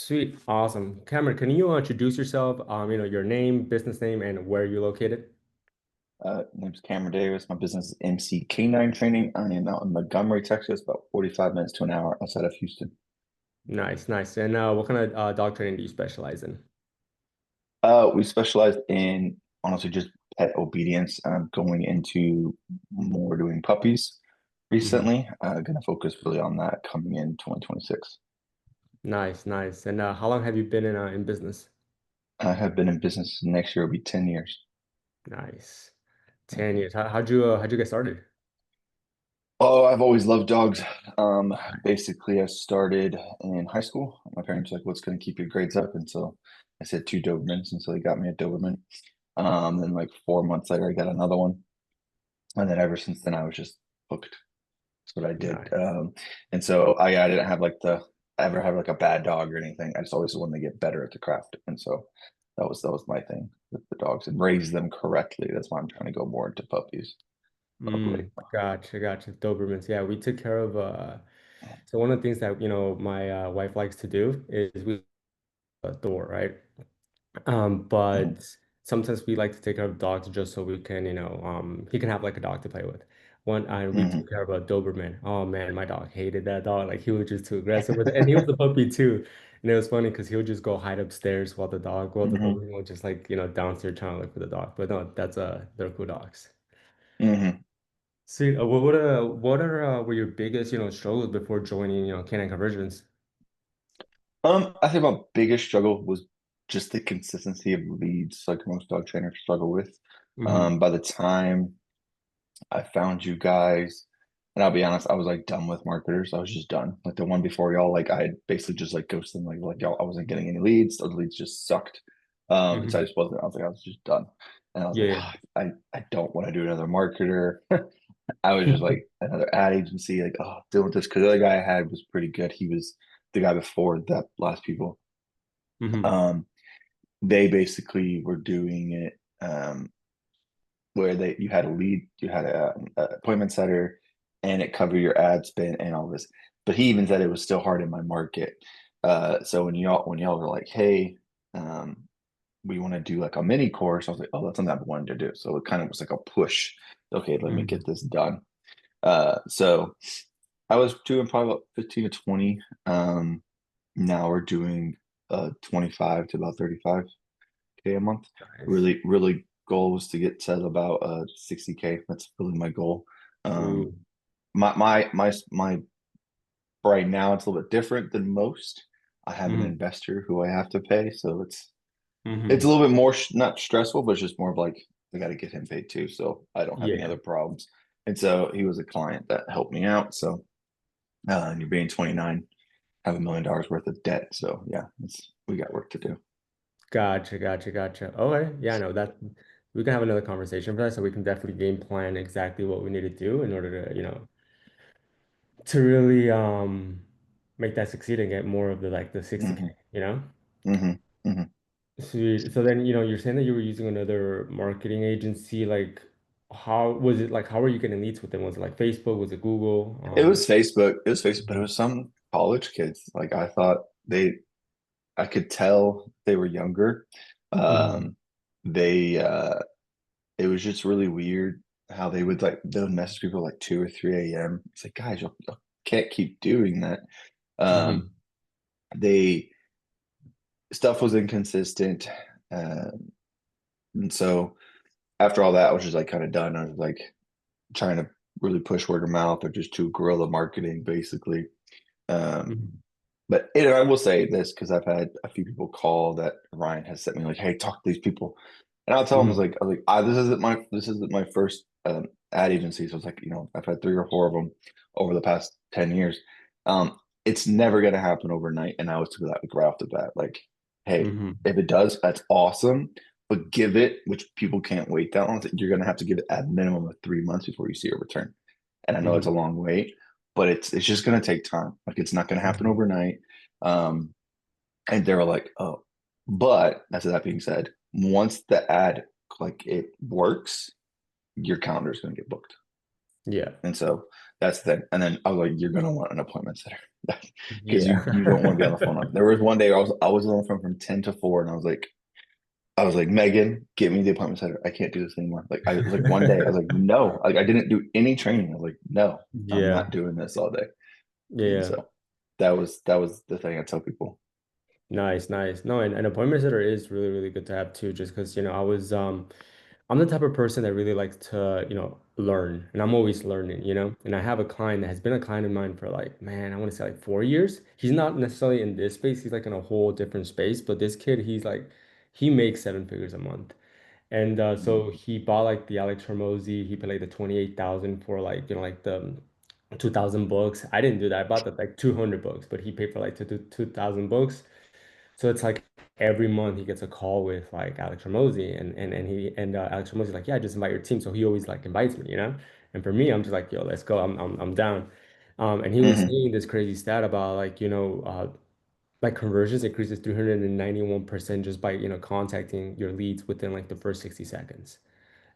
Sweet, awesome. Cameron, can you introduce yourself? Your name, business name, and where you're located? Name's Cameron Davis. My business is MC Canine Training. I am out in Montgomery, Texas, about 45 minutes to an hour outside of Houston. Nice, nice. And what kind of dog training do you specialize in? We specialize in honestly just pet obedience. I'm going into more doing puppies Hmm. recently. Going to focus really on that coming in 2026. Nice, nice. And how long have you been in business? I have been in business next year will be 10 years. Nice. 10 years. How'd you get started? Oh, I've always loved dogs. Basically, I started in high school. My parents were like, "What's going to keep your grades up?" And so I said two Dobermans, and so they got me a Doberman. Then like 4 months later, I got another one, and then ever since then, I was just hooked. That's what I did. Nice. And so I didn't have like the ever have like a bad dog or anything. I just always wanted to get better at the craft, and so that was my thing with the dogs and raise them correctly. That's why I'm trying to go more into puppies of late. Gotcha, gotcha. Dobermans. Yeah, we took care of so one of the things that my wife likes to do is we Thor, right? Mhm, But sometimes we like to take care of dogs just so we can, he can have like a dog to play with. We mhm, took care of a Doberman. Oh man, my dog hated that dog. Like he was just too aggressive with it. And he was a puppy too. And it was funny because he would just go hide upstairs while the mhm, Doberman was just like, downstairs trying to look for the dog. But no, they're cool dogs. mhm. Sweet. What are were your biggest, struggles before joining, Canine Conversions? I think my biggest struggle was just the consistency of leads, like most dog trainers struggle with. Hmm. By the time I found you guys, and I'll be honest, I was like done with marketers. I was just done. Like the one before y'all, like I had basically just like ghosted them, like y'all, I wasn't getting any leads. Those leads just sucked. And so I Hmm. just wasn't. I was like, I was just done. And I was like, Yeah. "Ah, I don't want to do another marketer. I was just like another ad agency, like, oh, dealing with this because the other guy I had was pretty good. He was the guy before that last people. Hmm. Um, they basically were doing it where you had a lead, you had a appointment setter, and it covered your ad spend and all this. But he even said it was still hard in my market. So when y'all were like, hey, um, we want to do like a mini course, I was like, oh, that's something I've wanted to do. So it kind of was like a push. Okay, let me Hmm. get this done. So I was doing probably about 15 to 20. Now we're doing 25 to about 35K a month. Nice. Really, really goal was to get to about 60K. That's really my goal. Um, Ooh. my right now it's a little bit different than most. I have an Hmm. investor who I have to pay, so it's a Hmm. little bit more not stressful, but it's just more of like I got to get him paid too, so I don't have any Yeah. other problems. And so he was a client that helped me out. So and you're being 29, have $1 million worth of debt. So yeah, we got work to do. Gotcha, gotcha, gotcha. Okay. Yeah, no, that we can have another conversation for that, so we can definitely game plan exactly what we need to do in order to, to really make that succeed and get more of the 60K, Hmm. you know? Hmm. Hmm. So then, you're saying that you were using another marketing agency, like how was it like how were you getting leads with them? Was it like Facebook? Was it Google? It was Facebook. It was Facebook, but it was some college kids. Like I thought I could tell they were younger. Mhm. Um, it was just really weird how they would message people like 2 or 3 a.m. It's like, guys, you can't keep doing that. Um, Mhm. they stuff was inconsistent. Um, and so after all that, I was just like kind of done. I was like trying to really push word of mouth or just do guerrilla marketing, basically. Um, Mhm. But I will say this because I've had a few people call that Ryan has sent me like, "Hey, talk to these people," and I'll tell them Mhm. this isn't my first ad agency. So it's like I've had 3 or 4 of them over the past 10 years. It's never going to happen overnight, and I was to be like right off the bat, like, "Hey, Mhm. if it does, that's awesome." But give it, which people can't wait that long. You're going to have to give it at minimum of 3 months before you see a return. And I know it's a Mhm. long wait, but it's just going to take time. Like it's not going to happen Mhm. overnight. Um, and they were like, oh, but as that being said, once the ad like it works, your calendar is going to get booked. Yeah. And so that's the thing. And then I was like, you're going to want an appointment setter. because Yeah. you don't want to be on the phone. There was one day I was on the phone from 10 to 4 and I was like, Megan, get me the appointment setter. I can't do this anymore. Like I was like one day, I was like, no, like I didn't do any training. I was like, no, I'm Yeah. not doing this all day. And Yeah. so that was the thing I tell people. Nice, nice. No, and an appointment setter is really, really good to have too, just because, I'm the type of person that really likes to, learn, and I'm always learning, And I have a client that has been a client of mine for like, man, I want to say like 4 years. He's not necessarily in this space, he's like in a whole different space, but this kid, he makes 7 figures a month. And so he bought like the Alex Hormozy, he paid like the 28,000 for like, like the 2,000 books. I didn't do that. I bought the like 200 books, but he paid for like 2,000 books. So it's like every month he gets a call with like Alex Ramosi and Alex Ramosi's like, yeah, just invite your team. So he always like invites me. And for me, I'm just like, yo, let's go. I'm down. And he was Hmm. saying this crazy stat about like conversions increases 391% just by, contacting your leads within like the first 60 seconds,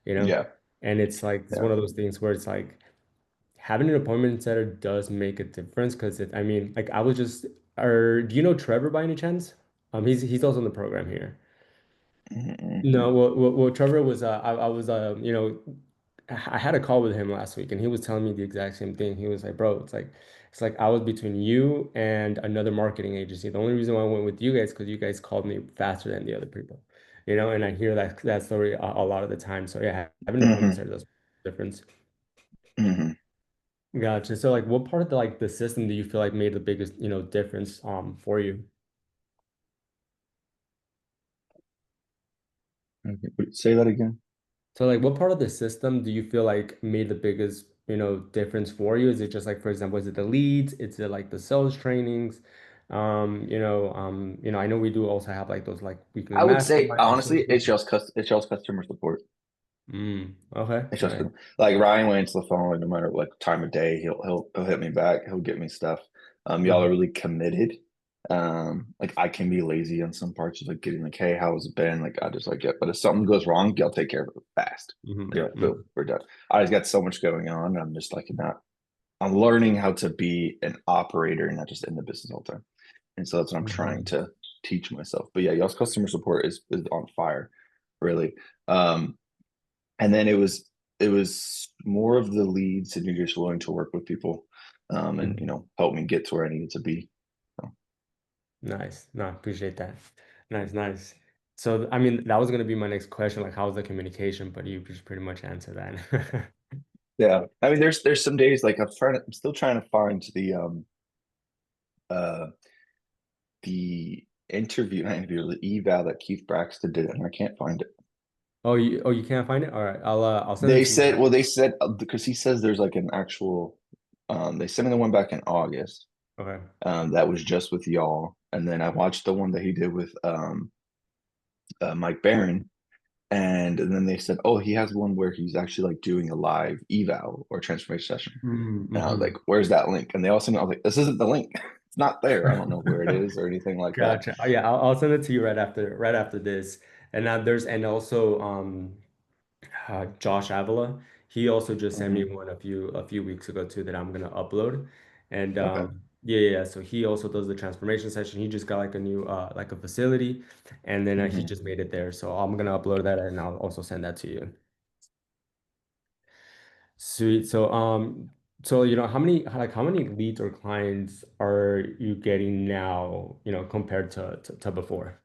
you know? Yeah. And it's like it's Yeah. one of those things where it's like having an appointment setter does make a difference because I mean, like I was just, or do you know Trevor by any chance? He's also in the program here. Hmm. No, well, Trevor was, I was, I had a call with him last week, and he was telling me the exact same thing. He was like, "Bro, it's like I was between you and another marketing agency. The only reason why I went with you guys because you guys called me faster than the other people. And I hear that story a lot of the time. So yeah, having an appointment Hmm. setter does a difference. Hmm. Gotcha. So like what part of the system do you feel like made the biggest, difference for you? Okay. Say that again. So like what part of the system do you feel like made the biggest, difference for you? Is it just like, for example, is it the leads? Is it like the sales trainings? I know we do also have like those like weekly I would say mastermind honestly, sessions. it's just customer support. Okay. It's just Nice. like Ryan will answer the phone no matter what time of day. He'll hit me back. He'll get me stuff. Y'all are Mhm. really committed. Like I can be lazy on some parts of like getting like, hey, how's it been? Like I just like it. But if something goes wrong, y'all take care of it fast. Be like, boom, Mhm. we're done. I just got so much going on. I'm just like not. I'm learning how to be an operator and not just in the business all the time. And so that's what I'm trying Mhm. to teach myself. But yeah, y'all's customer support is on fire, really. Um, and then it was more of the leads and you're just willing to work with people and Mhm. help me get to where I needed to be. So, Nice. No, I appreciate that. Nice, nice. So, I mean, that was going to be my next question, like, how's the communication? But you just pretty much answered that. yeah, I mean there's some days like I'm still trying to find uh the interview not interview the eval that Keith Braxton did and I can't find it. Oh, you can't find it? All right, I'll send it to you. They said because he says there's like an actual they sent me the one back in August Okay. that was just with y'all and then I watched the one that he did with Mike Barron. And then they said, oh, he has one where he's actually like doing a live eval or transformation session. And I was like, Mm-hmm. where's that link? And they all sent me, I was like, this isn't the link. It's not there. I don't know where it is or anything like that. Gotcha. Oh, yeah, I'll send it to you right after this. And now and also Josh Avila. He also just sent me Hmm. one a few weeks ago too that I'm gonna upload. And Okay. yeah, yeah. So he also does the transformation session. He just got like a new like a facility, and then he Hmm. just made it there. So I'm gonna upload that and I'll also send that to you. Sweet. So how many leads or clients are you getting now, compared to before?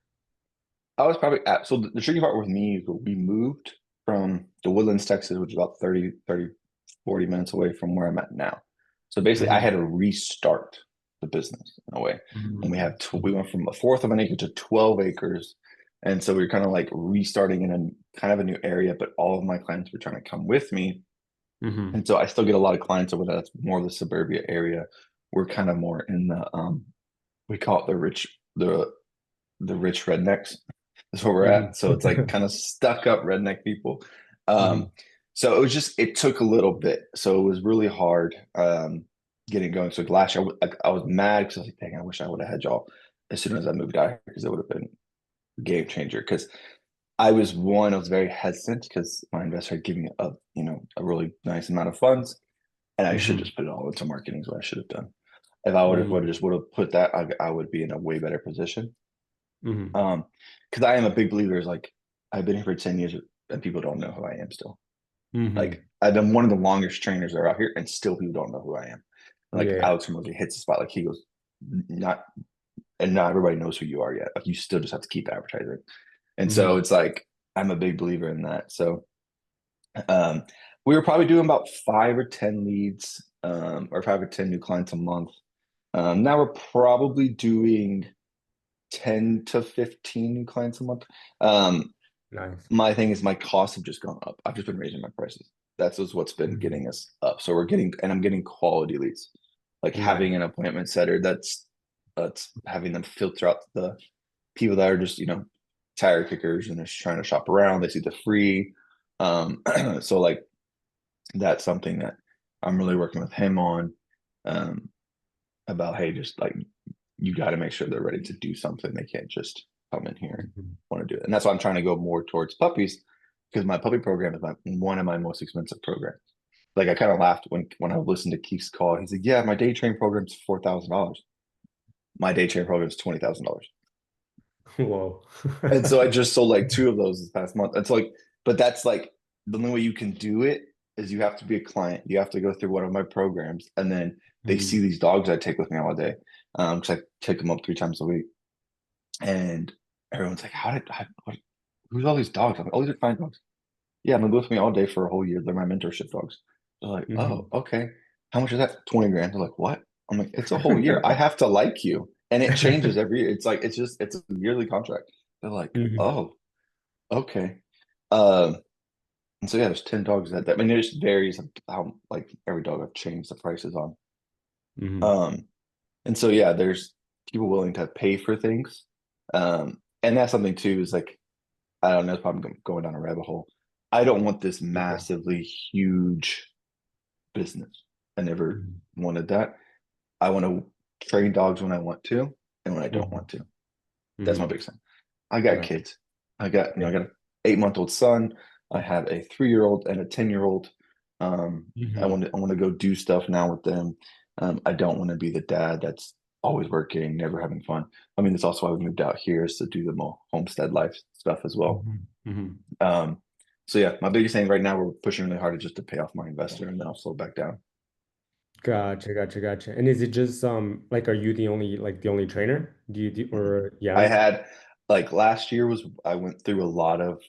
I was probably at, so the tricky part with me is we moved from the Woodlands, Texas, which is about 40 minutes away from where I'm at now. So basically, I Mhm. had to restart the business in a way. And Mhm. we went from a fourth of an acre to 12 acres. And so we were kind of like restarting in a kind of a new area, but all of my clients were trying to come with me. Mhm. And so I still get a lot of clients over there. That's more of the suburbia area. We're kind of more in the we call it the rich rednecks is where we're Mhm. at. So it's like kind of stuck up redneck people. Um, Mhm. so it took a little bit. So it was really hard getting going. So last year I was mad because I was like, dang, I wish I would have had y'all as soon as I moved out here because it would have been a game changer. Because I was very hesitant because my investor had given me a really nice amount of funds and I should Mhm. just put it all into marketing is what I should have done. If I would have Mm-hmm. just would have put that, I would be in a way better position. Mm-hmm. Because I am a big believer is like I've been here for 10 years and people don't know who I am still. Like Mm-hmm. I've been one of the longest trainers that are out here and still people don't know who I am. Like Yeah. Alex Ramosi hits the spot. Like he goes, not and not everybody knows who you are yet. Like you still just have to keep advertising. And so Mm-hmm. it's like I'm a big believer in that. So um we were probably doing about 5 or 10 leads, or 5 or 10 new clients a month. Now we're probably doing 10 to 15 new clients a month. Um, Nice. my thing is my costs have just gone up. I've just been raising my prices. That's just what's been Mm-hmm. getting us up. So I'm getting quality leads. Like Nice. having an appointment setter that's having them filter out the people that are just, tire kickers and just trying to shop around. They see the free. So like that's something that I'm really working with him on. Um, about, hey, just like you got to make sure they're ready to do something. They can't just come in here and Mm-hmm. want to do it. And that's why I'm trying to go more towards puppies because my puppy program is one of my most expensive programs. Like I kind of laughed when I listened to Keith's call. He's like, "Yeah, my day train program's $4,000. My day train program is $20,000." Whoa. And so I just sold like two of those this past month. It's like, but that's like the only way you can do it is you have to be a client. You have to go through one of my programs, and then they see Mm-hmm. these dogs I take with me all day. Because I take them up 3 times a week, and everyone's like, who's all these dogs?" I'm like, "Oh, these are fine dogs. Yeah, I'm gonna go with me all day for a whole year. They're my mentorship dogs." They're like, "Oh, Mm-hmm. okay. How much is that?" 20 grand. They're like, "What?" I'm like, "It's a whole year. I have to like you." And it changes every year. It's like it's a yearly contract. They're like, Mm-hmm. "Oh, okay." Um, and so yeah, there's 10 dogs I mean, it just varies how like every dog I've changed the prices on. Mm-hmm. Um, and so yeah, there's people willing to pay for things. And that's something too, is like, I don't know, it's probably going down a rabbit hole. I don't want this Yeah. massively huge business. I never Mm-hmm. wanted that. I want to train dogs when I want to and when I don't Mm-hmm. want to. That's my Mm-hmm. big thing. I got Nice. kids. I Yeah. got an 8 month old son. I have a 3 year old and a 10 year old. Mm-hmm. I want to go do stuff now with them. I don't want to be the dad that's always working, never having fun. I mean, that's also why we moved out here is to do the more homestead life stuff as well. Mm-hmm. Mm-hmm. Um, so yeah, my biggest thing right now, we're pushing really hard just to pay off my investor and then I'll slow back down. Gotcha, gotcha, gotcha. And is it just like are you the only trainer? Do you do Mhm. or yeah? I had like last year was I went through a lot of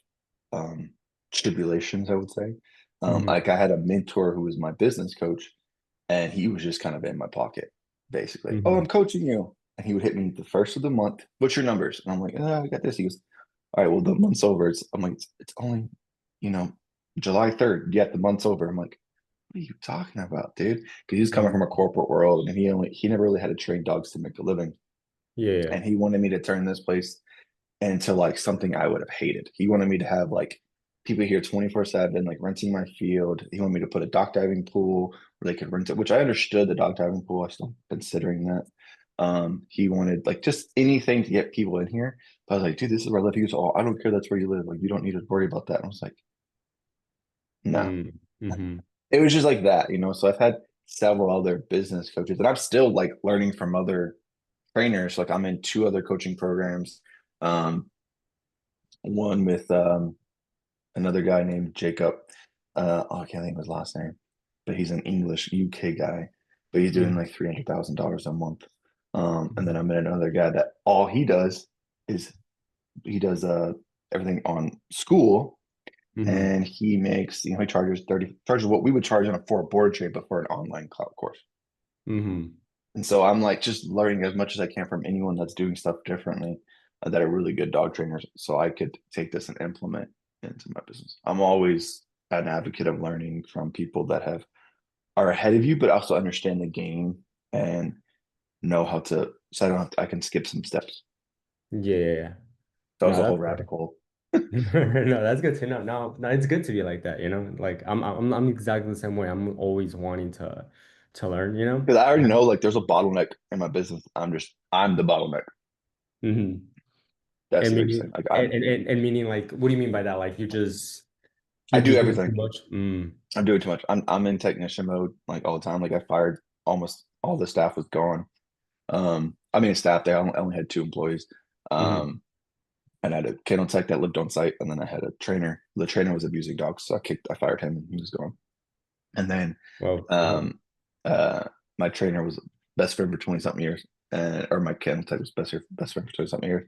um tribulations, I would say. Mm-hmm. Like I had a mentor who was my business coach, and he was just kind of in my pocket, basically. "Oh, Mm-hmm. I'm coaching you." And he would hit me the first of the month, "What's your numbers?" And I'm like, "Oh, I got this." He goes, "All right, well, the month's over." I'm like, it's only, you know, July 3rd. Yet the month's over. I'm like, "What are you talking about, dude?" Because he was coming from a Mm-hmm. corporate world and he never really had to train dogs to make a living. Yeah. And he wanted me to turn this place into like something I would have hated. He wanted me to have like people here 24/7, like renting my field. He wanted me to put a dock diving pool where they could rent it, which I understood the dock diving pool. I still considering that. He wanted like just anything to get people in here. But I was like, "Dude, this is where I live." He goes, "Oh, I don't care. That's where you live. Like, you don't need to worry about that." And I was like, "No." Mm-hmm. It was just like that. So I've had several other business coaches, and I'm still like learning from other trainers. Like I'm in two other coaching programs. Um, one with another guy named Jacob. I can't think of his last name, but he's an English UK guy, but he's doing Mm-hmm. like $300,000 a month. And then Mm-hmm. I met another guy that all he does is he does everything on school, Mm-hmm. and he makes he charges what we would charge on for a board train, but for an online cloud course. Mm-hmm. And so I'm like just learning as much as I can from anyone that's doing stuff differently, that are really good dog trainers, so I could take this and implement into my business. I'm always an advocate of learning from people that are ahead of you, but also understand the game and know how to. So I can skip some steps. Yeah, yeah, yeah. That was No, a whole that's rabbit good. hole No, that's good to know. No, no, it's good to be like that, you know? Like I'm exactly the same way. I'm always wanting to learn, you know? because I already know like there's a bottleneck in my business. I'm the bottleneck. Mm-hmm. That's And the biggest thing. meaning Like and meaning like what do you mean by that? Like I you're do just doing too everything. much? Mm. I'm doing too much. I'm in technician mode like all the time. Like I fired almost all the staff was gone. I mean, staff, they only had two employees. Hmm. Um, and I had a kennel tech that lived on site, and then I had a trainer. The trainer was abusing dogs, so I fired him, and he was gone. And then Well, okay. um, uh, my trainer was best friend for 20 something years, and or my kennel tech was best friend for 20 something years.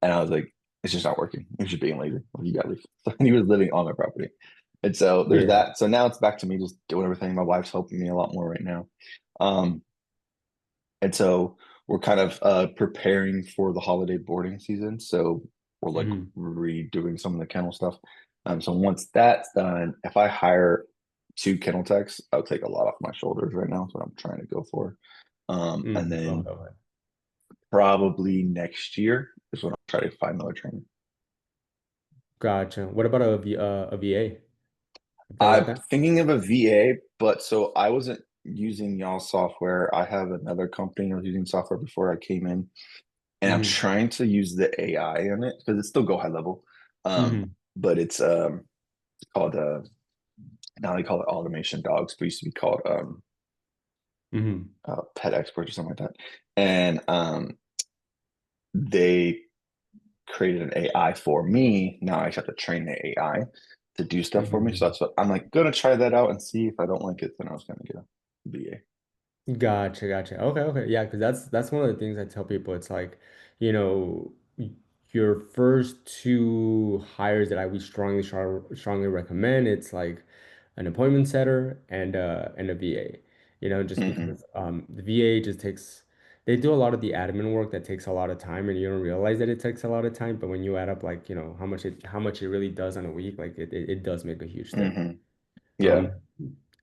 And I was like, it's just not working. You're just being lazy. Like, you gotta leave. So he was living on my property. And so there's Yeah. that. So now it's back to me just doing everything. My wife's helping me a lot more right now. Um, and so we're kind of preparing for the holiday boarding season. So we're like Hmm. redoing some of the kennel stuff. So once that's done, if I hire two kennel techs, I'll take a lot off my shoulders right now. That's what I'm trying to go for. And Mm, then okay, okay. probably next year is when I'll try to find another trainer. Gotcha. What about a VA? You thought about I'm that? thinking of a VA, but so I wasn't using y'all software. I have another company I was using software before I came in, and I'm Hmm. trying to use the AI in it because it's still go high level. Hmm. But it's called now they call it automation dogs, but it used to be called Hmm. pet expert or something like that. And they created an AI for me. Now I just have to train the AI to do stuff for me. So Hmm. that's what I'm like gonna try that out and see if I don't like it, then I was gonna get a VA. Gotcha, gotcha. Okay, okay. Yeah, because that's one of the things I tell people. It's like, you know, your first two hires that I would strongly recommend, it's like an appointment setter and a VA. You know, just Hmm. because the VA just takes they do a lot of the admin work that takes a lot of time and you don't realize that it takes a lot of time, but when you add up like, how much it really does on a week, like it does make a huge difference. Hmm. Yeah. Um,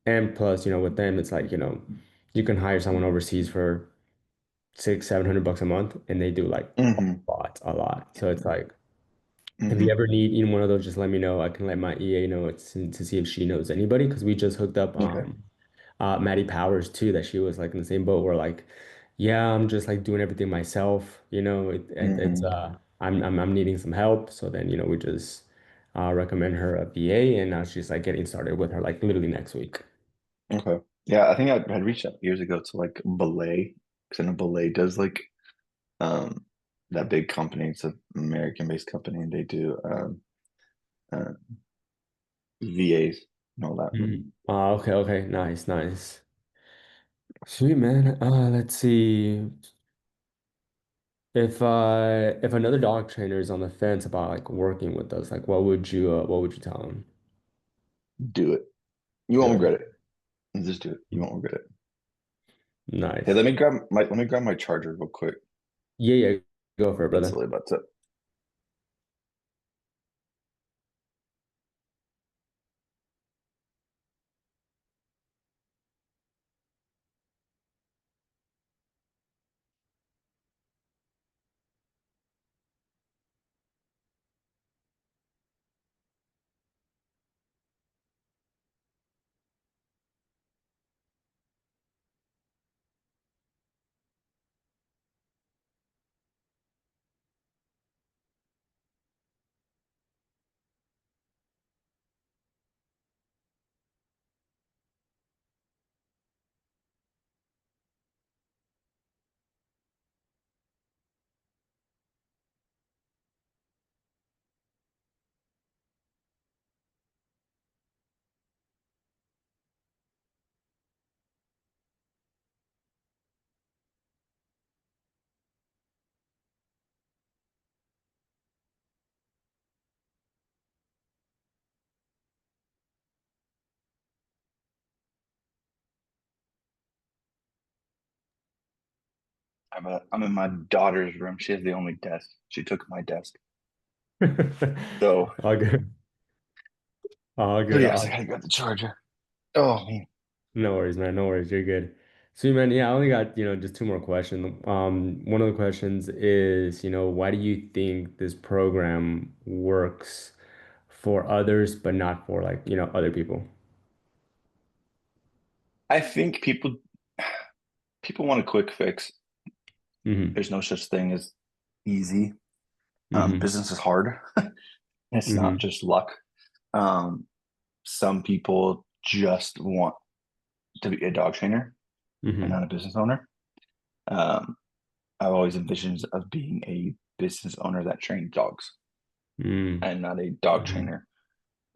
and plus, with them, it's like, you can hire someone overseas for 700 bucks a month, and they do like Hmm. a lot. So it's like, if you Hmm. ever need one of those, just let me know. I can let my EA know to see if she knows anybody, because we just hooked up Okay. Maddie Powers too, that she was like in the same boat. Where like, yeah, I'm just like doing everything myself. It's Hmm. I'm needing some help. So then we just recommend her a VA, and now she's like getting started with her like literally next week. Okay. Yeah, I think I had reached out years ago to like Belay because I know Belay does like um that big company. It's an American-based company, and they do uh, VAs and all that. Mhm. Okay, okay, nice, nice. Sweet man. Let's see. If another dog trainer is on the fence about like working with us, like what would you tell him? Do it. You Do won't it. regret it. Just do it. You won't regret it. Hey, Nice. let me grab my charger real quick. Yeah, yeah. Go for it, That's brother. really about it. I'm in my daughter's room. She has the only desk. She took my desk. So, All good. All so good. yes, I All gotta grab the charger. Oh man. No worries, man. No worries. You're good. Sweet man. Yeah, I only got, just two more questions. One of the questions is, why do you think this program works for others, but not for like, other people? I think people want a quick fix. Hmm. There's no such thing as easy. Hmm. Business is hard. It's not Hmm. just luck. Um, some people just want to be a dog trainer. and not a Mm-hmm. business owner. Um, I've always envisioned of being a business owner that trained dogs Mm-hmm. and not a dog trainer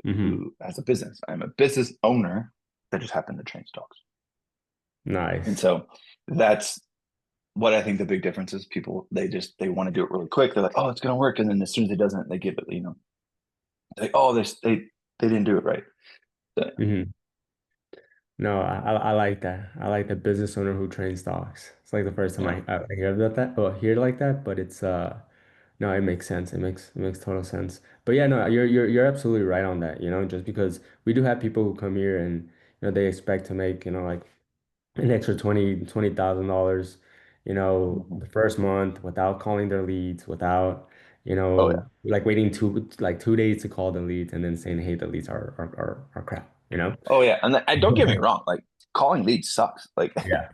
Mm-hmm. who has a business. I'm a business owner that just happened to train dogs. And Nice. so that's what I think the big difference is. People they want to do it really quick. They're like, oh, it's gonna work, and then as soon as it doesn't, they give it. Like, oh, they didn't do it right. So, Mm-hmm. No, I like that. I like the business owner who trains dogs. It's like the first time yeah. I hear about that or hear like that, but it's no, it makes sense. It makes total sense. But yeah, no, you're absolutely right on that, just because we do have people who come here and they expect to make, like an extra $20,000, Mhm. the first month without calling their leads, without, Oh yeah. like waiting 2 days to call the leads and then saying, hey, the leads are crap. Oh yeah. And don't get me wrong. Like calling leads sucks. Like Yeah.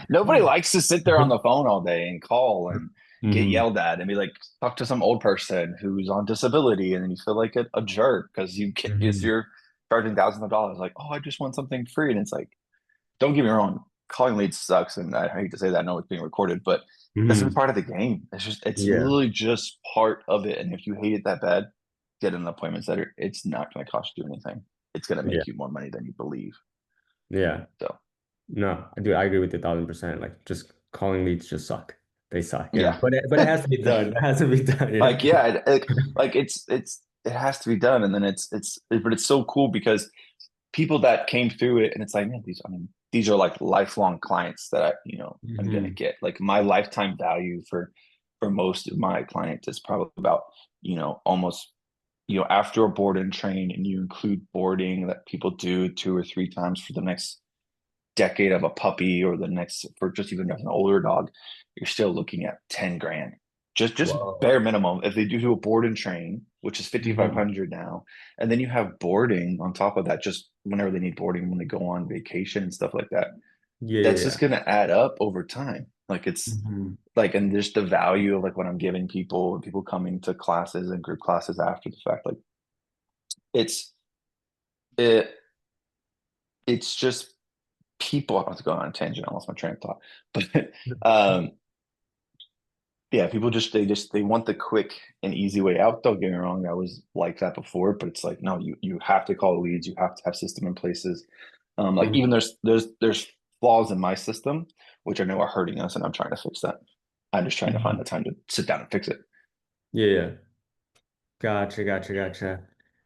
nobody likes to sit there on the phone all day and call and get hmm yelled at and be like, talk to some old person who's on disability, and then you feel like a jerk because hmm you're charging thousands of dollars. Like, oh, I just want something free, and it's like, don't get me wrong, calling leads sucks, and I hate to say that. I know it's being recorded, but this is hmm part of the game. It's Yeah. literally just part of it. And if you hate it that bad, get an appointment setter. It's not going to cost you anything. It's going to Yeah. make you more money than you believe. Yeah. So No, I agree with you 1,000%. Like just calling leads just suck. They suck, yeah, But it has to be done. It has to be done. like yeah, like it has to be done, and then but it's so cool because people that came through it, and it's like, man, these are like lifelong clients that I'm gonna hmm get. Like my lifetime value for most of my clients is probably about almost after a board and train, and you include boarding that people do 2 or 3 times for the next decade of a puppy, or the next for just even as an older dog, you're still looking at 10 grand. Just Whoa. bare minimum. If they do a board and train, which is hmm 5,500 now, and then you have boarding on top of that, just whenever they need boarding when they go on vacation and stuff like that, Yeah, yeah, that's just yeah. gonna add up over time. Like it's hmm like, and just the value of like what I'm giving people coming to classes and group classes after the fact, like it's it it's just people. I was going on a tangent, I lost my train of thought. But um yeah, people they want the quick and easy way out. Don't get me wrong, I was like that before, but it's like, no, you have to call leads, you have to have system in places. Like even hmm there's flaws in my system which I know are hurting us, and I'm trying to fix that. I'm just trying to find the hmm time to sit down and fix it. Yeah, yeah. Gotcha, gotcha, gotcha.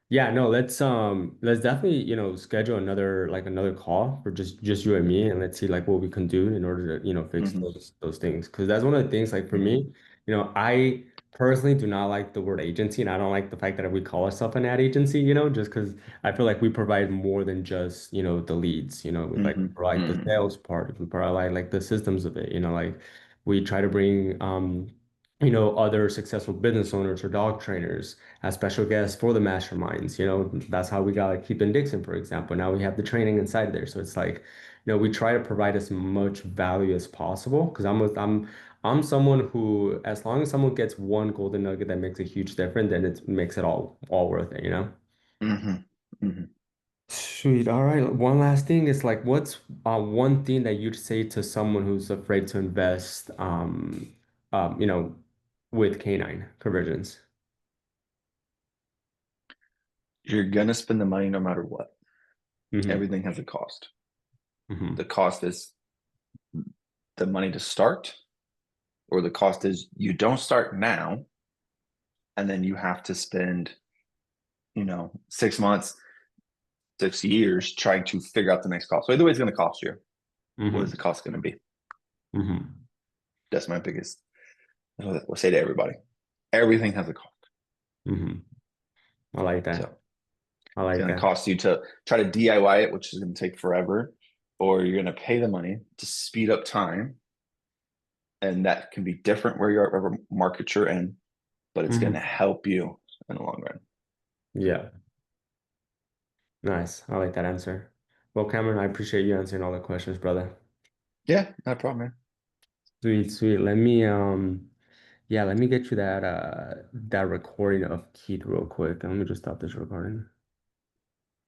Yeah, no, let's definitely, schedule another call for just you and me and let's see like what we can do in order to, fix Hmm. those things. Because that's one of the things like for Hmm. me, I personally do not like the word agency and I don't like the fact that we call ourselves an ad agency, just because I feel like we provide more than just, the leads, we like Hmm. provide the Hmm. sales part, we provide like the systems of it, like we try to bring other successful business owners or dog trainers as special guests for the masterminds. That's how we got like Keep and Dixon, for example. Now we have the training inside there. So it's like, we try to provide as much value as possible because I'm someone who, as long as someone gets one golden nugget that makes a huge difference, then it makes it all worth it. Hmm. Hmm. Sweet. All right. One last thing is like, what's one thing that you'd say to someone who's afraid to invest, um, you know, with canine conversions? You're gonna spend the money no matter what. hmm Everything has a cost. The hmm cost is the money to start, or the cost is you don't start now, and then you have to spend 6 months, 6 years trying to figure out the next cost. So either way, it's going to cost you. What is the hmm cost going to be? hmm That's my biggest. That's what I say to everybody. Everything has a cost. hmm I like So that. I it's like going to that. cost you to try to DIY it, which is going to take forever, or you're going to pay the money to speed up time, and that can be different where you're at, whatever market you're in, but it's going to hmm help you in the long run. Yeah. Nice. I like that answer. Well, Cameron, I appreciate you answering all the questions, brother. Yeah, no problem, man. Sweet, sweet. Let me get you that recording of Keith real quick. Let me just stop this recording.